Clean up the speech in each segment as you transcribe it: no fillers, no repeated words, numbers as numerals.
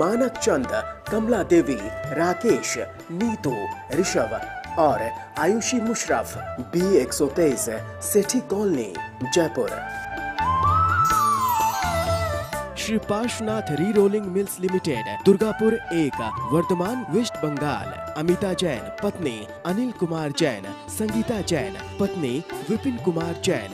मानक चंद, कमला देवी, राकेश, नीतू, ऋषभ और Ayushi Musharraf, B123, Sethi colony, Jaipur. Shri Parshvanath rerolling mills limited, Durgapur 1, Vardhaman, west Bengal. Amita Jain, पत्नी अनिल कुमार जैन, संगीता जैन, पत्नी विपिन कुमार जैन।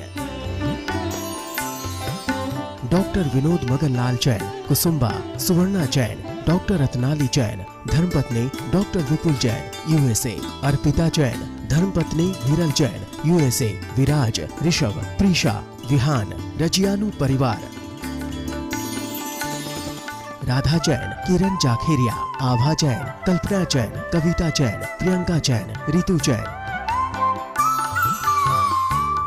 डॉक्टर विनोद मगनलाल जैन, कुसुम्बा, सुवर्णा जैन, डॉक्टर रत्नाली जैन, धर्मपत्नी डॉक्टर विपुल जैन, USA। अर्पिता जैन, धर्मपत्नी हिरल जैन, USA। विराज, ऋषभ, प्रीशा, विहान, रजियानु परिवार। राधा जैन, किरण जाखेरिया, आभा जैन, कल्पना जैन, कविता जैन, प्रियंका जैन, रितु जैन।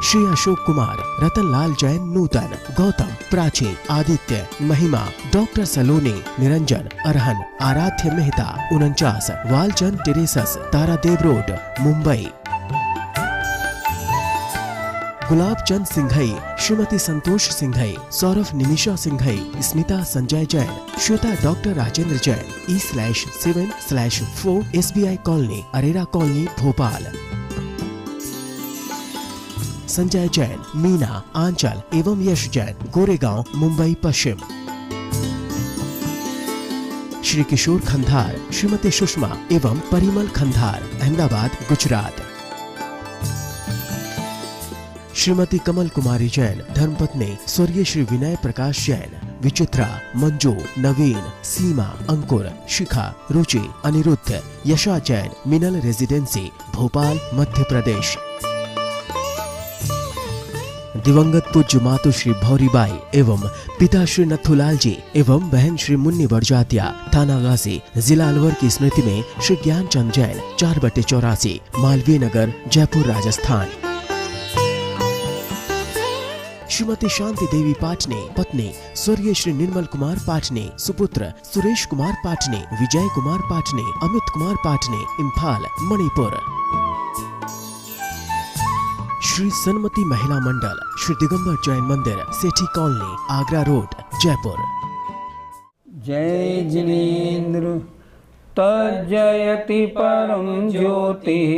श्री अशोक कुमार, रतनलाल जैन, नूतन, गौतम, प्राची, आदित्य, महिमा, डॉक्टर सलोनी, Niranjan, Arhan, Aaradhya Mehta, 49, Walchand terraces, Tardeo road, Mumbai. Gulab Chand Singhai, Shrimati Santosh Singhai, Saurabh Nimisha Singhai, Smita Sanjay Jain, Shweta doctor Rajendra Jain, E/7/4 SBI colony, Arera colony, Bhopal. Sanjay Jain, Meena, Aanchal एवं यश जैन, गोरेगांव, मुंबई पश्चिम। श्री किशोर खंधार, श्रीमती सुषमा एवं परिमल खंधार, अहमदाबाद, गुजरात। श्रीमती कमल कुमारी जैन, धर्मपत्नी स्वर्गीय श्री विनय प्रकाश जैन, विचित्रा, मंजू, नवीन, सीमा, अंकुर, शिखा, रुचि, अनिरुद्ध, यशा जैन, मिनल रेजिडेंसी, भोपाल, मध्य प्रदेश। दिवंगत पूज्य मातु श्री भौरीबाई एवं पिता श्री नथुलाल जी एवं बहन श्री मुन्नी बड़जातिया, थाना गाजी, जिला अलवर की स्मृति में श्री ज्ञानचंद जैन, 4/84, मालवीय नगर, जयपुर, राजस्थान। श्रीमती शांति देवी पाटने, पत्नी स्वर्गीय श्री निर्मल कुमार पाटने, सुपुत्र सुरेश कुमार पाटने, विजय कुमार पाटने, अमित कुमार पाटने, इम्फाल, मणिपुर। श्री सन्मति महिला मंडल, श्री दिगंबर जैन मंदिर, सेठी कॉलोनी, आगरा रोड, जयपुर। जय जिनेन्द्र तज्जयति परम ज्योतिः,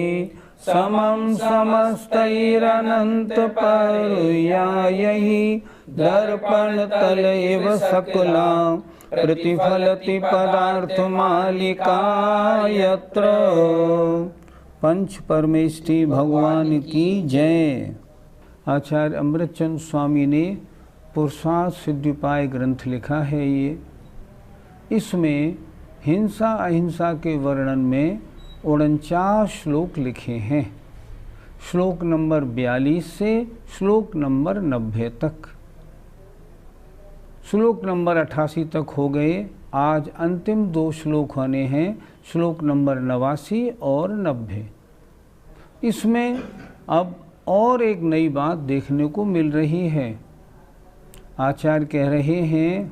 समं समस्तैरनंत पर्यायैः, दर्पण तल एव सकला प्रतिफलति पदार्थमालिका यत्र। पंच परमेष्टि भगवान की जय। आचार्य अमृतचंद स्वामी ने पुरुषार्थ सिद्धिपाय ग्रंथ लिखा है। इसमें हिंसा अहिंसा के वर्णन में 49 श्लोक लिखे हैं, श्लोक नंबर 42 से श्लोक नंबर 90 तक। श्लोक नंबर 88 तक हो गए। आज अंतिम 2 श्लोक होने हैं, श्लोक नंबर 89 और 90। इसमें अब और एक नई बात देखने को मिल रही है। आचार्य कह रहे हैं,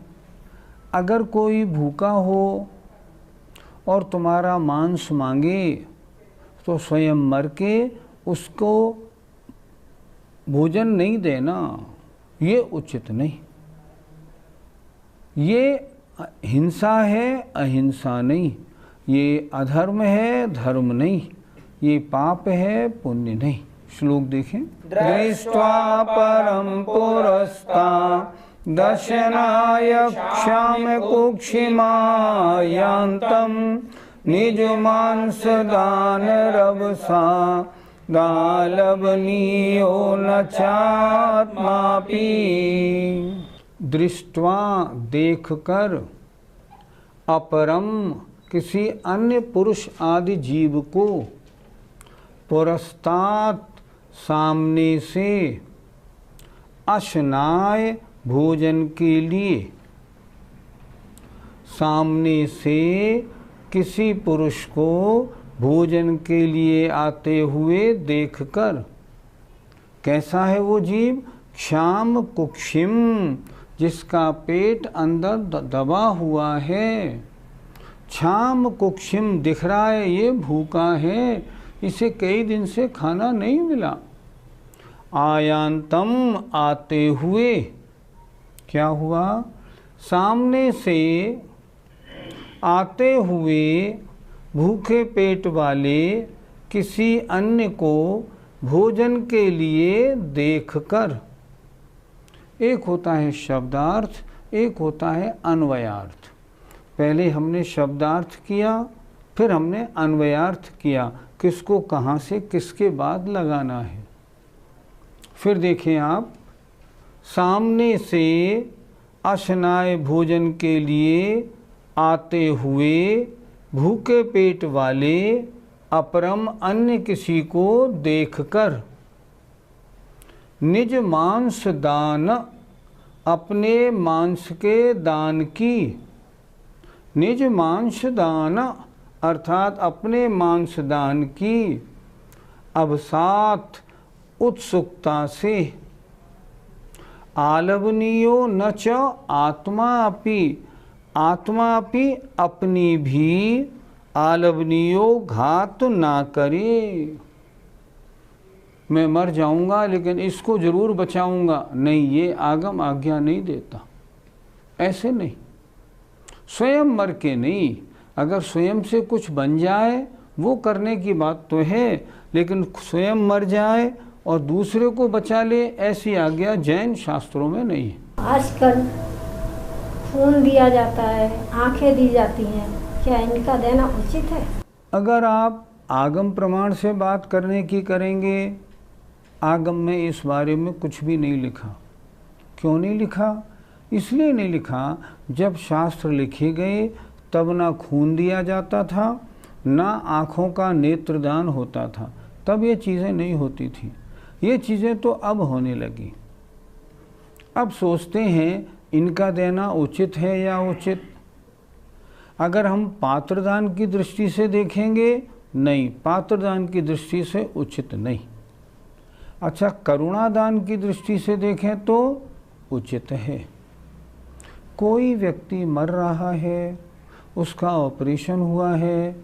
अगर कोई भूखा हो और तुम्हारा मांस मांगे तो स्वयं मर के उसको भोजन नहीं देना, ये उचित नहीं। ये हिंसा है, अहिंसा नहीं। ये अधर्म है, धर्म नहीं। ये पाप है, पुण्य नहीं। श्लोक देखें। दृष्ट्वा परम पुरस्ता दशनाय क्षाम कुक्षिमायान्तं, निज मांस दान रवसा गालवनीयो न चात्मापि। दृष्ट्वा देखकर, अपरम किसी अन्य पुरुष आदि जीव को, पुरस्तात् सामने से, अशनाय भोजन के लिए, सामने से किसी पुरुष को भोजन के लिए आते हुए देखकर। कैसा है वो जीव? क्षाम कुक्षिम, जिसका पेट अंदर दबा हुआ है। क्षाम कुक्षिम दिख रहा है, ये भूखा है, इसे कई दिन से खाना नहीं मिला। आयांतम आते हुए, क्या हुआ? सामने से आते हुए भूखे पेट वाले किसी अन्य को भोजन के लिए देखकर। एक होता है शब्दार्थ, एक होता है अन्वयार्थ। पहले हमने शब्दार्थ किया, फिर हमने अन्वयार्थ किया, किसको कहाँ से किसके बाद लगाना है। फिर देखें आप, सामने से अशनाय भोजन के लिए आते हुए भूखे पेट वाले अपरम अन्य किसी को देखकर। निज मांस दान, अपने मांस के दान की। निज मांस दान अर्थात अपने मांस दान की अवसात उत्सुकता से। आलवनीयो न च आत्मा अपि, आत्मा अपि अपनी भी आलवनीयो घात ना करे। मैं मर जाऊंगा लेकिन इसको जरूर बचाऊंगा, नहीं, ये आगम आज्ञा नहीं देता। ऐसे नहीं, स्वयं मर के नहीं। अगर स्वयं से कुछ बन जाए वो करने की बात तो है, लेकिन स्वयं मर जाए और दूसरे को बचा ले, ऐसी आज्ञा जैन शास्त्रों में नहीं है। आजकल खून दिया जाता है, आंखें दी जाती हैं, क्या इनका देना उचित है? अगर आप आगम प्रमाण से बात करने की करेंगे, आगम में इस बारे में कुछ भी नहीं लिखा। क्यों नहीं लिखा? इसलिए नहीं लिखा, जब शास्त्र लिखे गए तब ना खून दिया जाता था, ना आँखों का नेत्रदान होता था। तब ये चीज़ें नहीं होती थी। ये चीज़ें तो अब होने लगी। अब सोचते हैं इनका देना उचित है या उचित। अगर हम पात्रदान की दृष्टि से देखेंगे, नहीं, पात्रदान की दृष्टि से उचित नहीं। अच्छा, करुणादान की दृष्टि से देखें तो उचित है। कोई व्यक्ति मर रहा है, उसका ऑपरेशन हुआ है,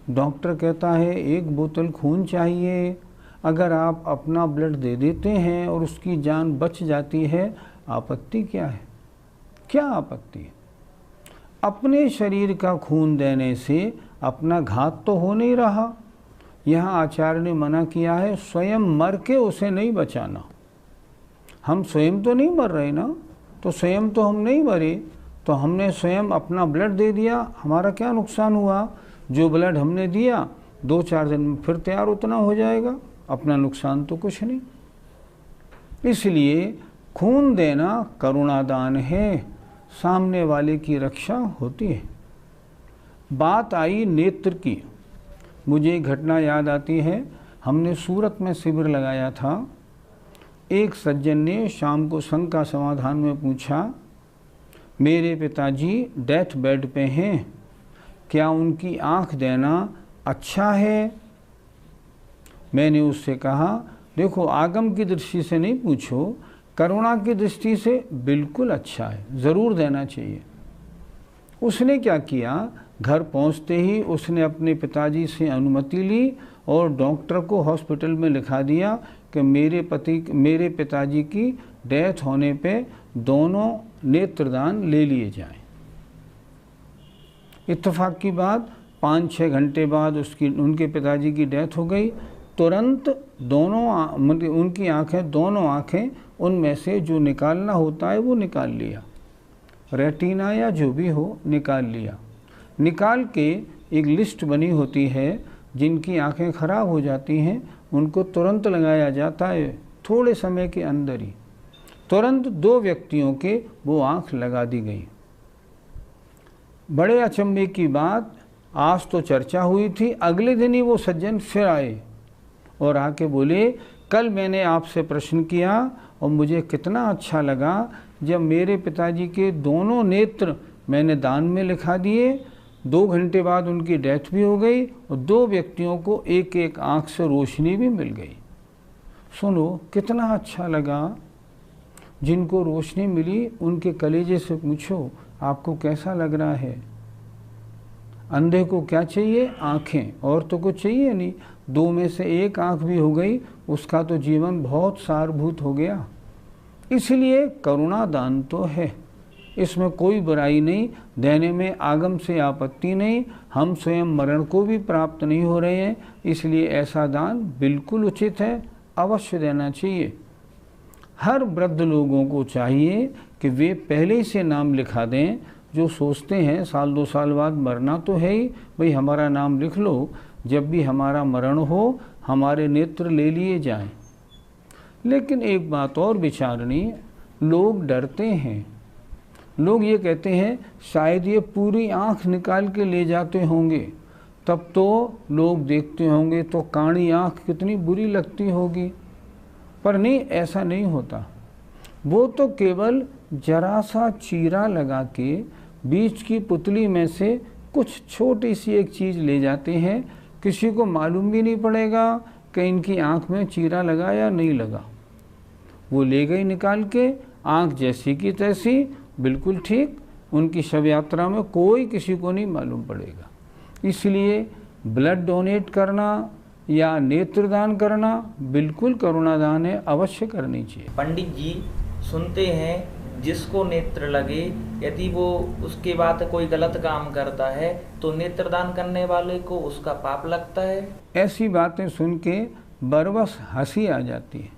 डॉक्टर कहता है 1 बोतल खून चाहिए, अगर आप अपना ब्लड दे देते हैं और उसकी जान बच जाती है, आपत्ति क्या है? क्या आपत्ति है? अपने शरीर का खून देने से अपना घात तो हो नहीं रहा। यहाँ आचार्य ने मना किया है स्वयं मर के उसे नहीं बचाना। हम स्वयं तो नहीं मर रहे ना, तो स्वयं तो हम नहीं मरे, तो हमने स्वयं अपना ब्लड दे दिया, हमारा क्या नुकसान हुआ? जो ब्लड हमने दिया 2-4 दिन में फिर तैयार उतना हो जाएगा, अपना नुकसान तो कुछ नहीं। इसलिए खून देना करुणादान है, सामने वाले की रक्षा होती है। बात आई नेत्र की, मुझे एक घटना याद आती है। हमने सूरत में शिविर लगाया था। एक सज्जन ने शाम को शंका समाधान में पूछा, मेरे पिताजी डेथ बेड पे हैं, क्या उनकी आँख देना अच्छा है? मैंने उससे कहा, देखो आगम की दृष्टि से नहीं पूछो, करुणा की दृष्टि से बिल्कुल अच्छा है, ज़रूर देना चाहिए। उसने क्या किया, घर पहुंचते ही उसने अपने पिताजी से अनुमति ली और डॉक्टर को हॉस्पिटल में लिखा दिया कि मेरे पिताजी की डेथ होने पे दोनों नेत्रदान ले लिए जाएं। इत्तेफाक की बात, 5-6 घंटे बाद उनके पिताजी की डेथ हो गई। तुरंत उनकी आँखें, दोनों आँखें, उनमें से जो निकालना होता है वो निकाल लिया, रेटिना या जो भी हो निकाल लिया। निकाल के एक लिस्ट बनी होती है, जिनकी आँखें ख़राब हो जाती हैं उनको तुरंत लगाया जाता है, थोड़े समय के अंदर ही। तुरंत 2 व्यक्तियों के वो आँख लगा दी गई। बड़े अचंभे की बात, आज तो चर्चा हुई थी, अगले दिन ही वो सज्जन फिर आए और आके बोले, कल मैंने आपसे प्रश्न किया और मुझे कितना अच्छा लगा जब मेरे पिताजी के दोनों नेत्र मैंने दान में लिखा दिए। 2 घंटे बाद उनकी डेथ भी हो गई और 2 व्यक्तियों को एक आँख से रोशनी भी मिल गई। सुनो कितना अच्छा लगा। जिनको रोशनी मिली उनके कलेजे से पूछो आपको कैसा लग रहा है। अंधे को क्या चाहिए? आँखें, और तो कुछ चाहिए नहीं। 2 में से 1 आँख भी हो गई, उसका तो जीवन बहुत सारभूत हो गया। इसलिए करुणा दान तो है। इसमें कोई बुराई नहीं, देने में आगम से आपत्ति नहीं, हम स्वयं मरण को भी प्राप्त नहीं हो रहे हैं, इसलिए ऐसा दान बिल्कुल उचित है, अवश्य देना चाहिए। हर वृद्ध लोगों को चाहिए कि वे पहले ही से नाम लिखा दें। जो सोचते हैं साल 2 साल बाद मरना तो है ही, भाई हमारा नाम लिख लो, जब भी हमारा मरण हो हमारे नेत्र ले लिए जाएं। लेकिन एक बात और विचारणीय, लोग डरते हैं। लोग ये कहते हैं शायद ये पूरी आँख निकाल के ले जाते होंगे, तब तो लोग देखते होंगे तो काणी आँख कितनी बुरी लगती होगी। पर नहीं, ऐसा नहीं होता। वो तो केवल जरा सा चीरा लगा के बीच की पुतली में से कुछ छोटी सी एक चीज़ ले जाते हैं, किसी को मालूम भी नहीं पड़ेगा कि इनकी आँख में चीरा लगा या नहीं लगा। वो ले गई निकाल के, आँख जैसी की तैसी, बिल्कुल ठीक। उनकी शव यात्रा में कोई किसी को नहीं मालूम पड़ेगा। इसलिए ब्लड डोनेट करना या नेत्रदान करना बिल्कुल करुणादान है, अवश्य करनी चाहिए। पंडित जी, सुनते हैं जिसको नेत्र लगे, यदि वो उसके बाद कोई गलत काम करता है तो नेत्रदान करने वाले को उसका पाप लगता है। ऐसी बातें सुन के बरबस हंसी आ जाती है।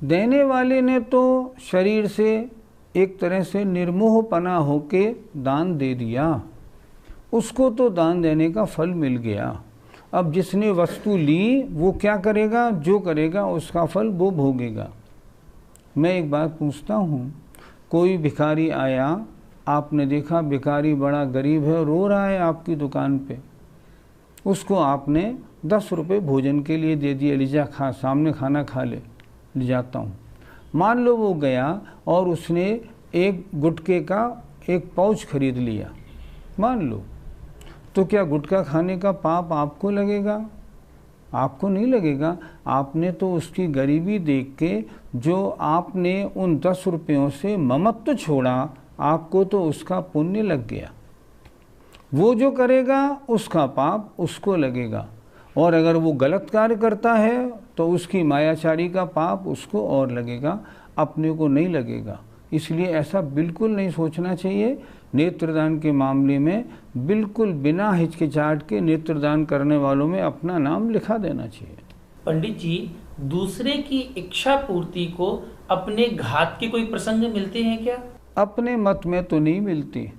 देने वाले ने तो शरीर से एक तरह से निर्मोहपना होके दान दे दिया, उसको तो दान देने का फल मिल गया। अब जिसने वस्तु ली वो क्या करेगा? जो करेगा उसका फल वो भोगेगा। मैं एक बात पूछता हूँ, कोई भिखारी आया, आपने देखा भिखारी बड़ा गरीब है, रो रहा है आपकी दुकान पे, उसको आपने 10 रुपये भोजन के लिए दे दिए, लिजा खा, सामने खाना खा ले, ले जाता हूँ। मान लो वो गया और उसने एक गुटखे का एक पाउच खरीद लिया, मान लो, तो क्या गुटखा खाने का पाप आपको लगेगा? आपको नहीं लगेगा। आपने तो उसकी गरीबी देख के जो आपने उन 10 रुपयों से ममत्व छोड़ा, आपको तो उसका पुण्य लग गया। वो जो करेगा उसका पाप उसको लगेगा, और अगर वो गलत कार्य करता है तो उसकी मायाचारी का पाप उसको और लगेगा, अपने को नहीं लगेगा। इसलिए ऐसा बिल्कुल नहीं सोचना चाहिए। नेत्रदान के मामले में बिल्कुल बिना हिचकिचाहट के नेत्रदान करने वालों में अपना नाम लिखा देना चाहिए। पंडित जी, दूसरे की इच्छा पूर्ति को अपने घात के कोई प्रसंग मिलते हैं क्या? अपने मत में तो नहीं मिलती,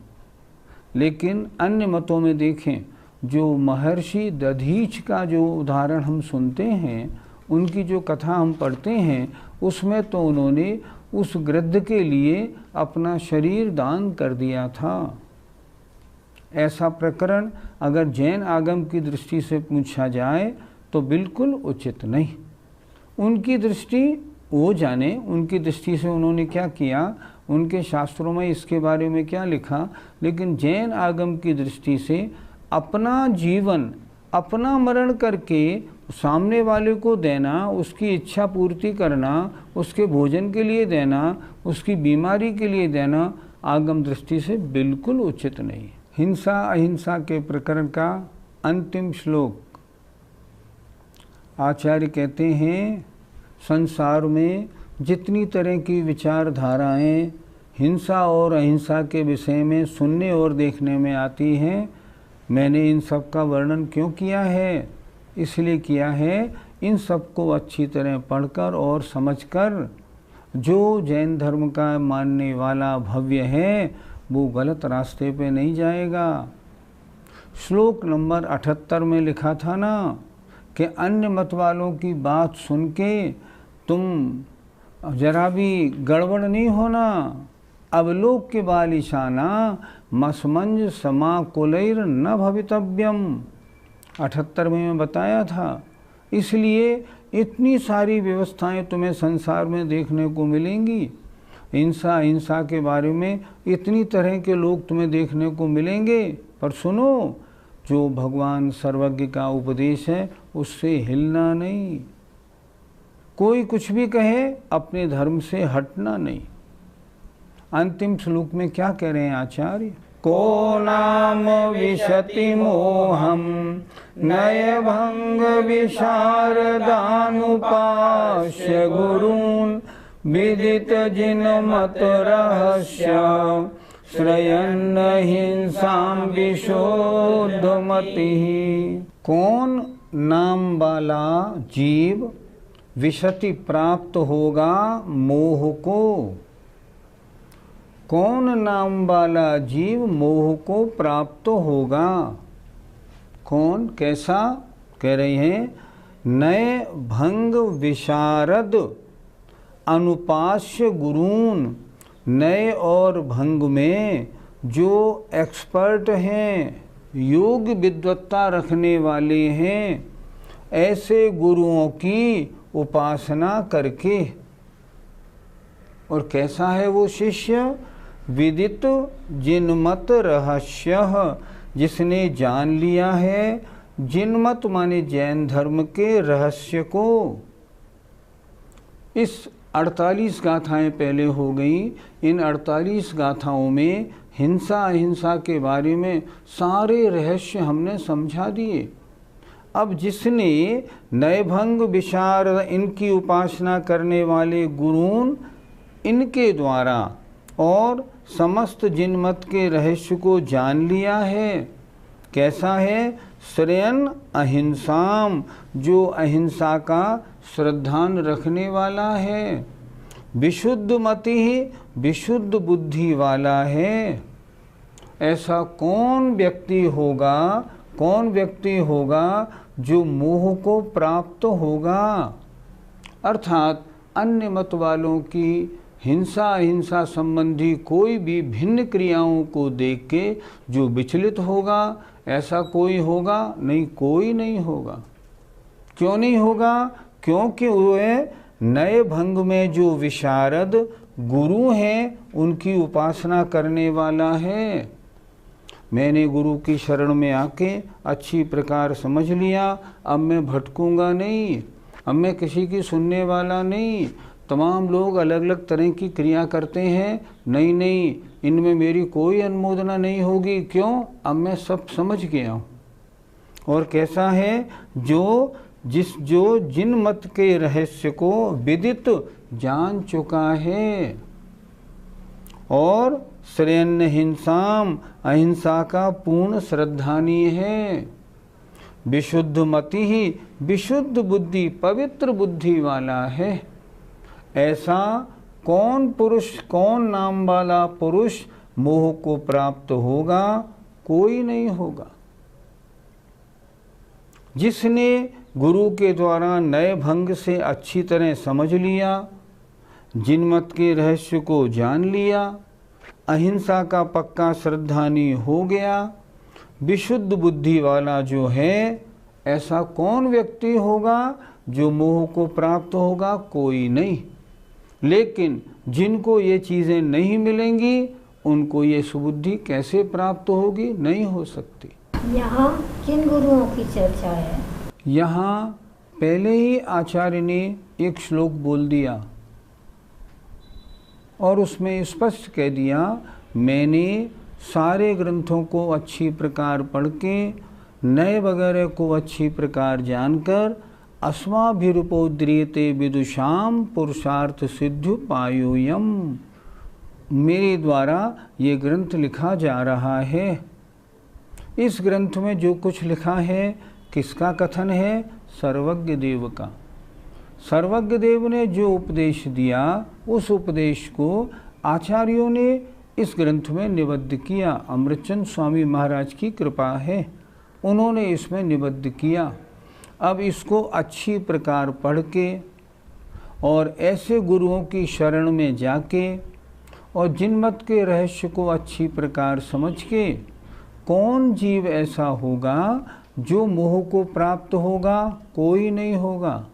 लेकिन अन्य मतों में देखें, जो महर्षि दधीच का जो उदाहरण हम सुनते हैं, उनकी जो कथा हम पढ़ते हैं, उसमें तो उन्होंने उस गृद्ध के लिए अपना शरीर दान कर दिया था। ऐसा प्रकरण अगर जैन आगम की दृष्टि से पूछा जाए तो बिल्कुल उचित नहीं। उनकी दृष्टि वो जाने, उनकी दृष्टि से उन्होंने क्या किया, उनके शास्त्रों में इसके बारे में क्या लिखा, लेकिन जैन आगम की दृष्टि से अपना जीवन, अपना मरण करके सामने वाले को देना, उसकी इच्छा पूर्ति करना, उसके भोजन के लिए देना, उसकी बीमारी के लिए देना, आगम दृष्टि से बिल्कुल उचित नहीं। हिंसा अहिंसा के प्रकरण का अंतिम श्लोक, आचार्य कहते हैं, संसार में जितनी तरह की विचारधाराएं हिंसा और अहिंसा के विषय में सुनने और देखने में आती हैं, मैंने इन सब का वर्णन क्यों किया है? इसलिए किया है, इन सब को अच्छी तरह पढ़कर और समझकर जो जैन धर्म का मानने वाला भव्य है वो गलत रास्ते पे नहीं जाएगा। श्लोक नंबर 78 में लिखा था ना कि अन्य मत वालों की बात सुन के तुम जरा भी गड़बड़ नहीं होना। अवलोक के बालिशाना मसमंज समाकुलैर न भवितव्यम, 78 में मैं बताया था। इसलिए इतनी सारी व्यवस्थाएं तुम्हें संसार में देखने को मिलेंगी। हिंसा अहिंसा के बारे में इतनी तरह के लोग तुम्हें देखने को मिलेंगे, पर सुनो, जो भगवान सर्वज्ञ का उपदेश है उससे हिलना नहीं। कोई कुछ भी कहे, अपने धर्म से हटना नहीं। अंतिम श्लोक में क्या कह रहे हैं आचार्य? को नाम विशति मोहम नय भंग विशारदानुपास्य गुरून् विदित जिन मत रहस्य श्रयन हिंसाम विशुद्धमति। कौन नाम वाला जीव विशति प्राप्त होगा मोह को? कौन नाम वाला जीव मोह को प्राप्त होगा? कौन, कैसा? कह रहे हैं नए भंग विशारद अनुपास्य गुरून। नए और भंग में जो एक्सपर्ट हैं, योग विद्वत्ता रखने वाले हैं, ऐसे गुरुओं की उपासना करके। और कैसा है वो शिष्य? विदित जिनमत रहस्य, जिसने जान लिया है जिनमत माने जैन धर्म के रहस्य को। इस 48 गाथाएं पहले हो गई। इन 48 गाथाओं में हिंसा अहिंसा के बारे में सारे रहस्य हमने समझा दिए। अब जिसने नयभंग विशार इनकी उपासना करने वाले गुरुन इनके द्वारा और समस्त जिनमत के रहस्य को जान लिया है, कैसा है? श्रेयन अहिंसाम, जो अहिंसा का श्रद्धान रखने वाला है। विशुद्ध मति, विशुद्ध बुद्धि वाला है। ऐसा कौन व्यक्ति होगा, कौन व्यक्ति होगा जो मोह को प्राप्त होगा? अर्थात अन्य मत वालों की हिंसा अहिंसा संबंधी कोई भी भिन्न क्रियाओं को देख के जो विचलित होगा, ऐसा कोई होगा नहीं? कोई नहीं होगा। क्यों नहीं होगा? क्योंकि वे नए भंग में जो विशारद गुरु हैं उनकी उपासना करने वाला है। मैंने गुरु की शरण में आके अच्छी प्रकार समझ लिया, अब मैं भटकूंगा नहीं, अब मैं किसी की सुनने वाला नहीं। तमाम लोग अलग अलग तरह की क्रिया करते हैं, नहीं नहीं इनमें मेरी कोई अनुमोदना नहीं होगी। क्यों? अब मैं सब समझ गया हूँ। और कैसा है? जो जिन मत के रहस्य को विदित जान चुका है और श्रेयन हिंसाम अहिंसा का पूर्ण श्रद्धानी है। विशुद्ध मति ही विशुद्ध बुद्धि पवित्र बुद्धि वाला है। ऐसा कौन पुरुष, कौन नाम वाला पुरुष मोह को प्राप्त होगा? कोई नहीं होगा। जिसने गुरु के द्वारा नए भंग से अच्छी तरह समझ लिया, जिनमत के रहस्य को जान लिया, अहिंसा का पक्का श्रद्धानी हो गया, विशुद्ध बुद्धि वाला जो है, ऐसा कौन व्यक्ति होगा जो मोह को प्राप्त होगा? कोई नहीं। लेकिन जिनको ये चीज़ें नहीं मिलेंगी उनको ये सुबुद्धि कैसे प्राप्त होगी? नहीं हो सकती। यहाँ किन गुरुओं की चर्चा है? यहाँ पहले ही आचार्य ने एक श्लोक बोल दिया और उसमें स्पष्ट कह दिया, मैंने सारे ग्रंथों को अच्छी प्रकार पढ़ के नए वगैरह को अच्छी प्रकार जानकर अस्माभिरुपोद्रियते विदुषाम पुरुषार्थ सिद्ध्युपायोयम, मेरे द्वारा ये ग्रंथ लिखा जा रहा है। इस ग्रंथ में जो कुछ लिखा है किसका कथन है? सर्वज्ञ देव का। सर्वज्ञ देव ने जो उपदेश दिया उस उपदेश को आचार्यों ने इस ग्रंथ में निबद्ध किया। अमृतचंद स्वामी महाराज की कृपा है, उन्होंने इसमें निबद्ध किया। अब इसको अच्छी प्रकार पढ़ के और ऐसे गुरुओं की शरण में जाके और जिनमत के रहस्य को अच्छी प्रकार समझ के कौन जीव ऐसा होगा जो मोह को प्राप्त होगा? कोई नहीं होगा।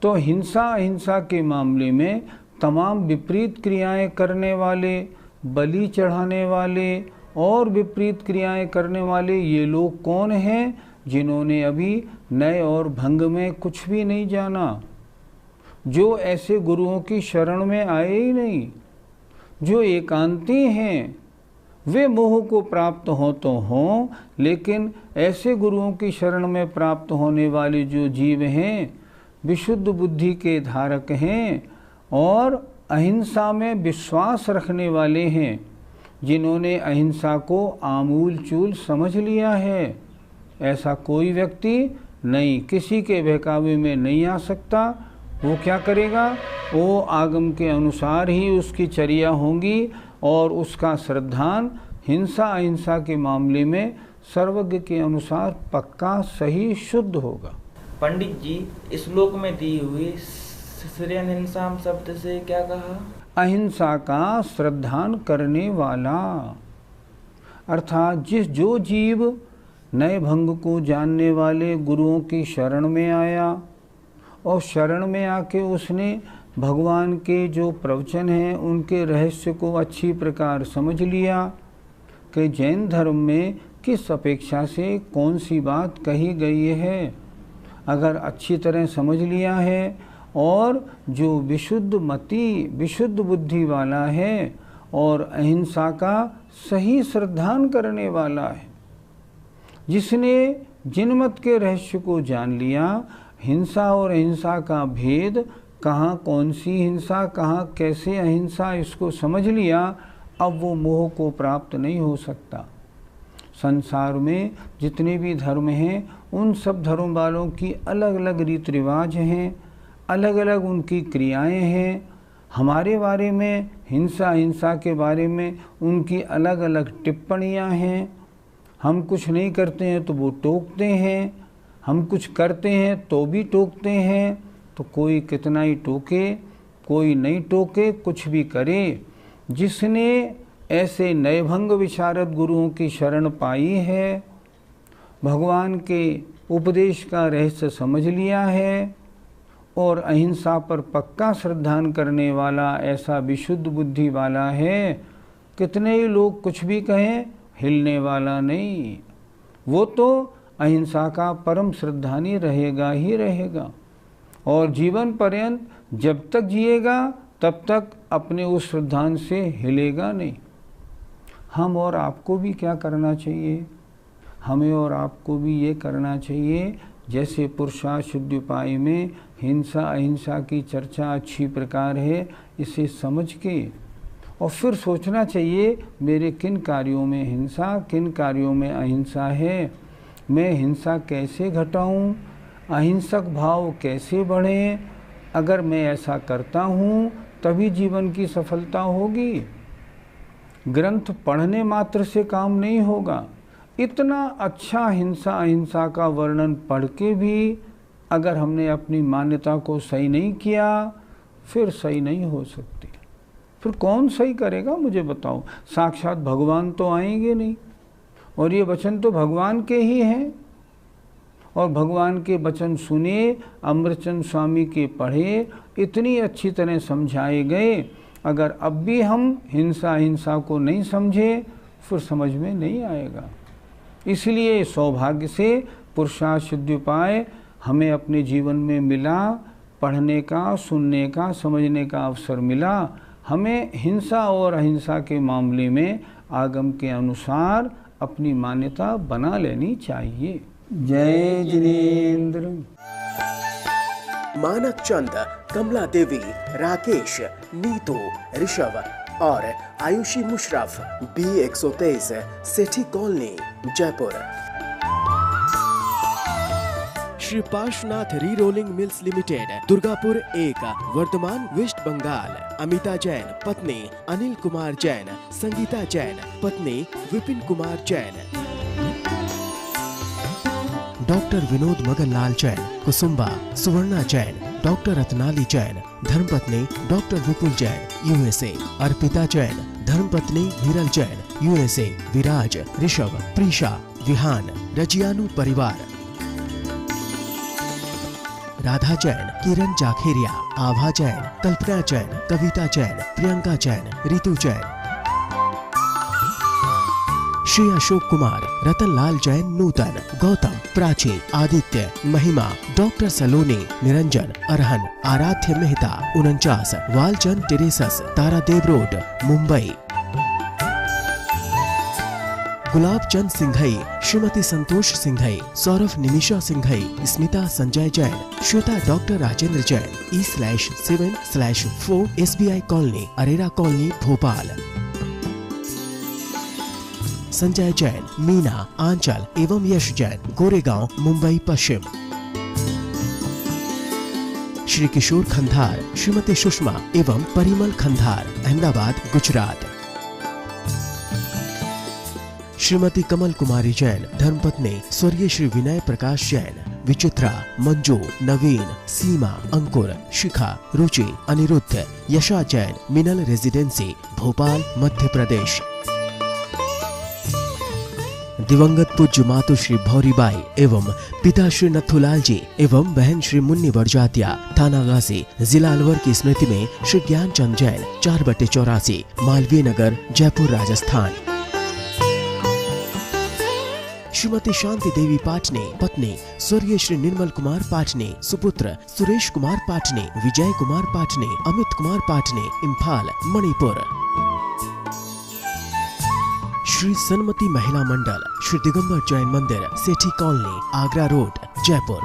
तो हिंसा अहिंसा के मामले में तमाम विपरीत क्रियाएं करने वाले, बलि चढ़ाने वाले और विपरीत क्रियाएं करने वाले ये लोग कौन हैं? जिन्होंने अभी नए और भंग में कुछ भी नहीं जाना, जो ऐसे गुरुओं की शरण में आए ही नहीं, जो एकांती हैं, वे मोह को प्राप्त हो तो हों, लेकिन ऐसे गुरुओं की शरण में प्राप्त होने वाले जो जीव हैं, विशुद्ध बुद्धि के धारक हैं, और अहिंसा में विश्वास रखने वाले हैं, जिन्होंने अहिंसा को आमूल चूल समझ लिया है। ऐसा कोई व्यक्ति नहीं, किसी के बहकावे में नहीं आ सकता। वो क्या करेगा? वो आगम के अनुसार ही उसकी चर्या होंगी और उसका श्रद्धान हिंसा अहिंसा के मामले में सर्वज्ञ के अनुसार पक्का सही शुद्ध होगा। पंडित जी, इस श्लोक में दी हुई श्रेयहिंसाम शब्द से क्या कहा? अहिंसा का श्रद्धान करने वाला, अर्थात जो जीव नए भंग को जानने वाले गुरुओं की शरण में आया और शरण में आके उसने भगवान के जो प्रवचन हैं उनके रहस्य को अच्छी प्रकार समझ लिया कि जैन धर्म में किस अपेक्षा से कौन सी बात कही गई है, अगर अच्छी तरह समझ लिया है और जो विशुद्ध मति विशुद्ध बुद्धि वाला है और अहिंसा का सही श्रद्धान करने वाला है, जिसने जिनमत के रहस्य को जान लिया, हिंसा और अहिंसा का भेद, कहाँ कौन सी हिंसा कहाँ कैसे अहिंसा, इसको समझ लिया, अब वो मोह को प्राप्त नहीं हो सकता। संसार में जितने भी धर्म हैं उन सब धर्म वालों की अलग अलग रीति रिवाज हैं, अलग अलग उनकी क्रियाएं हैं। हमारे बारे में हिंसा अहिंसा के बारे में उनकी अलग अलग टिप्पणियां हैं। हम कुछ नहीं करते हैं तो वो टोकते हैं, हम कुछ करते हैं तो भी टोकते हैं। तो कोई कितना ही टोके, कोई नहीं टोके, कुछ भी करे, जिसने ऐसे नयभंग विशारद गुरुओं की शरण पाई है, भगवान के उपदेश का रहस्य समझ लिया है और अहिंसा पर पक्का श्रद्धान करने वाला ऐसा विशुद्ध बुद्धि वाला है, कितने ही लोग कुछ भी कहें हिलने वाला नहीं। वो तो अहिंसा का परम श्रद्धानी रहेगा ही रहेगा और जीवन पर्यंत जब तक जिएगा तब तक अपने उस श्रद्धान से हिलेगा नहीं। हम और आपको भी क्या करना चाहिए? हमें और आपको भी ये करना चाहिए, जैसे पुरुषार्थ शुद्ध उपाय में हिंसा अहिंसा की चर्चा अच्छी प्रकार है, इसे समझ के और फिर सोचना चाहिए मेरे किन कार्यों में हिंसा किन कार्यों में अहिंसा है, मैं हिंसा कैसे घटाऊं, अहिंसक भाव कैसे बढ़े। अगर मैं ऐसा करता हूँ तभी जीवन की सफलता होगी। ग्रंथ पढ़ने मात्र से काम नहीं होगा। इतना अच्छा हिंसा अहिंसा का वर्णन पढ़ के भी अगर हमने अपनी मान्यता को सही नहीं किया, फिर सही नहीं हो सकती। फिर कौन सही करेगा मुझे बताओ? साक्षात भगवान तो आएंगे नहीं, और ये वचन तो भगवान के ही हैं। और भगवान के वचन सुने, अमृतचंद स्वामी के पढ़े, इतनी अच्छी तरह समझाए गए। अगर अब भी हम हिंसा अहिंसा को नहीं समझे, फिर समझ में नहीं आएगा। इसलिए सौभाग्य से पुरुषार्थ सिद्धि उपाय हमें अपने जीवन में मिला, पढ़ने का, सुनने का, समझने का अवसर मिला। हमें हिंसा और अहिंसा के मामले में आगम के अनुसार अपनी मान्यता बना लेनी चाहिए। जय जिनेन्द्र। मानक चंद, कमला देवी, राकेश, नीतू, ऋषभ और Ayushi Musharraf, B123, Sethi colony, Jaipur. Shri Parshvanath rerolling mills limited, Durgapur 1, Vardhaman, west Bengal. Amita Jain, पत्नी अनिल कुमार जैन, संगीता जैन, पत्नी विपिन कुमार जैन। डॉक्टर विनोद मगनलाल जैन, कुसुम्बा, सुवर्णा जैन, डॉक्टर रत्नाली जैन, धर्मपत्नी डॉक्टर विपुल जैन, USA। अर्पिता जैन, धर्मपत्नी विरल जैन, USA। विराज, ऋषभ, प्रीशा, विहान, रजियानु परिवार। राधा जैन, किरण जाखेरिया, आभा जैन, कल्पना जैन, कविता जैन, प्रियंका जैन, रितु जैन। श्री अशोक कुमार, रतनलाल जैन, नूतन, गौतम, प्राची, आदित्य, महिमा, डॉक्टर सलोनी, Niranjan, Arhan, Aaradhya Mehta, 49, Walchand terraces, Tardeo road, Mumbai. Gulab Chand Singhai, Shrimati Santosh Singhai, Saurabh Nimisha Singhai, Smita Sanjay Jain, Shweta doctor Rajendra Jain, E/7/4 SBI colony, Arera colony, Bhopal. Sanjay Jain, Meena, Aanchal एवं यश जैन, गोरेगांव, मुंबई पश्चिम। श्री किशोर खंधार, श्रीमती सुषमा एवं परिमल खंधार, अहमदाबाद, गुजरात। श्रीमती कमल कुमारी जैन, धर्मपत्नी स्वर्गीय श्री विनय प्रकाश जैन, विचित्रा, मंजू, नवीन, सीमा, अंकुर, शिखा, रुचि, अनिरुद्ध, यशा जैन, मिनल रेजिडेंसी, भोपाल, मध्य प्रदेश। दिवंगत पूज्य मातु श्री भौरीबाई एवं पिता श्री नथुलाल जी एवं बहन श्री मुन्नी बड़जातिया, थाना गाजी, जिला अलवर की स्मृति में श्री ज्ञानचंद जैन, 4/84, मालवीय नगर, जयपुर, राजस्थान। श्रीमती शांति देवी पाटने, पत्नी स्वर्गीय श्री निर्मल कुमार पाटने, सुपुत्र सुरेश कुमार पाटने, विजय कुमार पाटने, अमित कुमार पाटने, इम्फाल, मणिपुर। श्री सन्मति महिला मंडल, श्री दिगंबर जैन मंदिर, सेठी कॉलोनी, आगरा रोड, जयपुर।